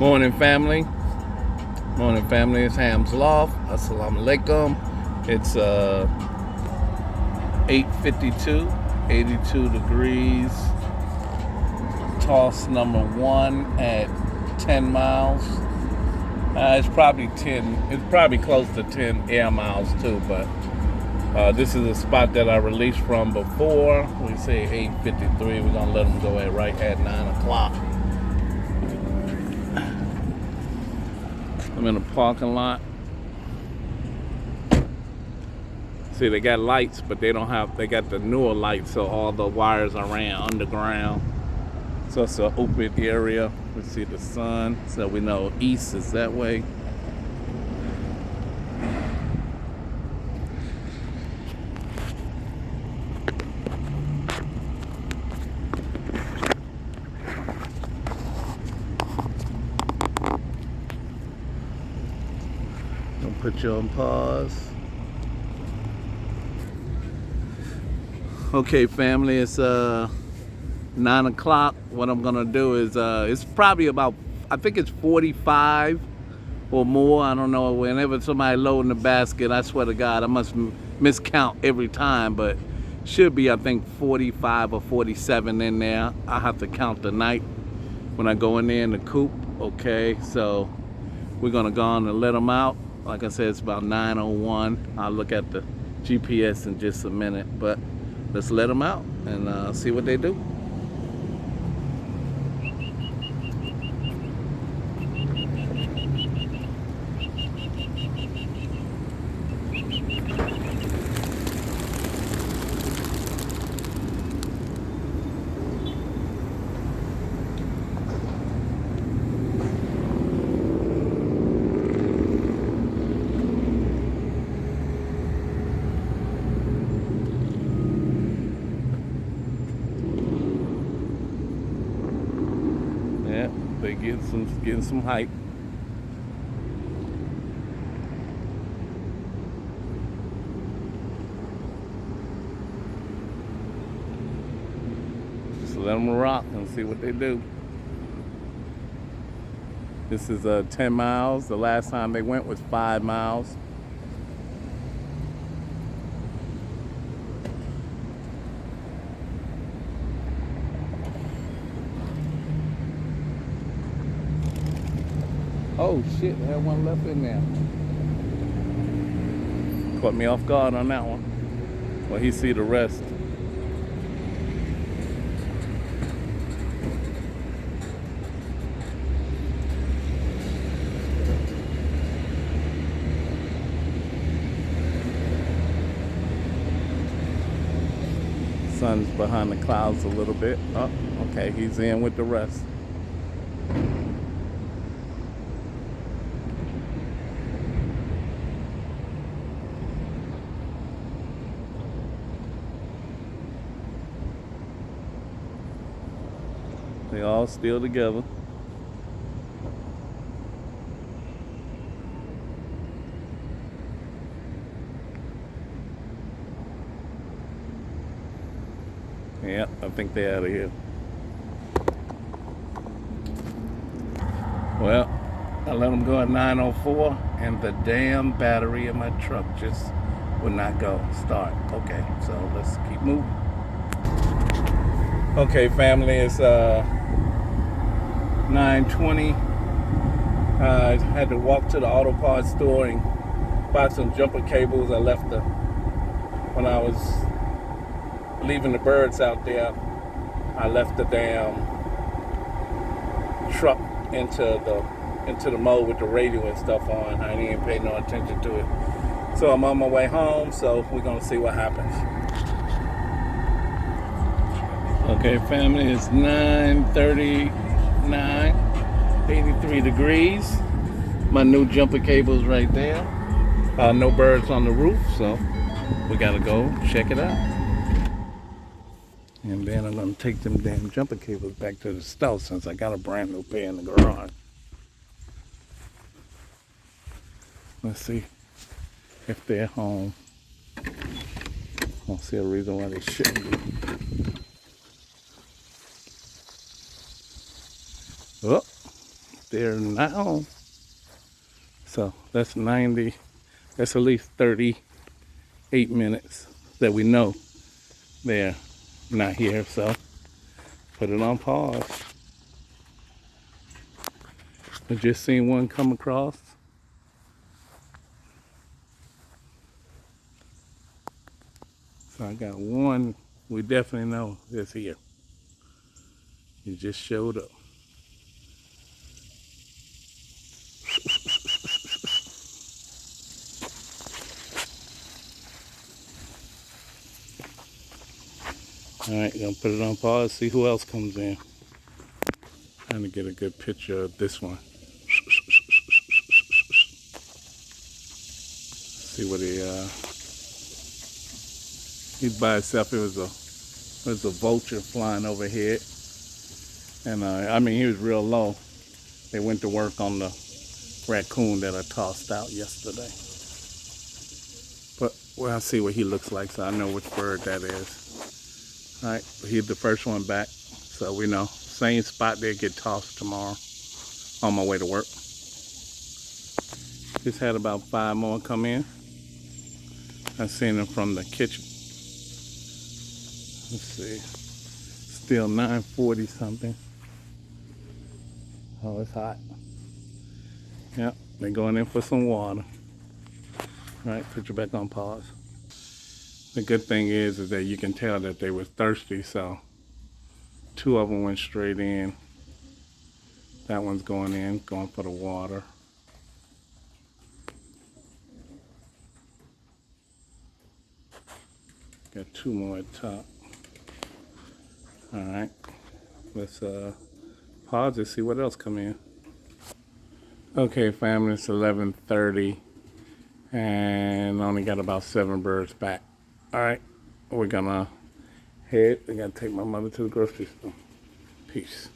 Morning, family. Morning, family. It's Ham's Loft. Assalamu alaikum. It's 8:52, 82 degrees. Toss number one at 10 miles. It's probably 10. It's probably close to 10 air miles too. But this is a spot that I released from before. We say 8:53. We're gonna let them go at 9 o'clock. I'm in a parking lot. See, they got lights, but they got the newer lights, so all the wires are ran underground. So it's an open area. We see the sun, so we know east is that way. I'll put you on pause. Okay, family, it's 9 o'clock. What I'm gonna do is it's probably about, I think it's 45 or more. I don't know. Whenever somebody loading the basket, I swear to God, I must miscount every time, but should be, I think, 45 or 47 in there. I have to count the night when I go in there in the coop. Okay, so we're gonna go on and let them out. Like I said, it's about 9:01. I'll look at the GPS in just a minute, but let's let them out and see what they do. Yeah, they getting some hype. Just let them rock and see what they do. This is 10 miles. The last time they went was 5 miles. Oh shit, I had one left in there. Caught me off guard on that one. Well, he see the rest. Sun's behind the clouds a little bit. Oh, okay, he's in with the rest. They all still together. Yeah, I think they're out of here. Well, I let them go at 9:04, and the damn battery in my truck just would not go start. Okay, so let's keep moving. Okay, family, it's 9:20. I had to walk to the auto parts store and buy some jumper cables. I left when I was leaving the birds out there. I left the damn truck into the mold with the radio and stuff on. I didn't even pay no attention to it. So I'm on my way home, so we're gonna see what happens. Okay, family, it's 9:39, 83 degrees. My new jumper cable's right there. No birds on the roof, so we gotta go check it out. And then I'm gonna take them damn jumper cables back to the store since I got a brand new pair in the garage. Let's see if they're home. I don't see a reason why they shouldn't be. Oh, there now. So that's 90. That's at least 38 minutes that we know they're not here. So put it on pause. I just seen one come across. So I got one we definitely know is here. He just showed up. All right, gonna put it on pause, see who else comes in. Trying to get a good picture of this one. See what he's by himself. It was a vulture flying overhead. And I mean, he was real low. They went to work on the raccoon that I tossed out yesterday. But well, I'll see what he looks like so I know which bird that is. All right, he's the first one back. So we know, same spot they get tossed tomorrow on my way to work. Just had about 5 more come in. I seen them from the kitchen. Let's see, still 9:40 something. Oh, it's hot. Yep, they're going in for some water. All right, put you back on pause. The good thing is that you can tell that they were thirsty, so 2 of them went straight in. That one's going in, going for the water. Got 2 more at top. All right, let's pause and see what else come in. Okay, family, it's 11:30 and only got about 7 birds back. All right, we're gonna head. I gotta take my mother to the grocery store. Peace.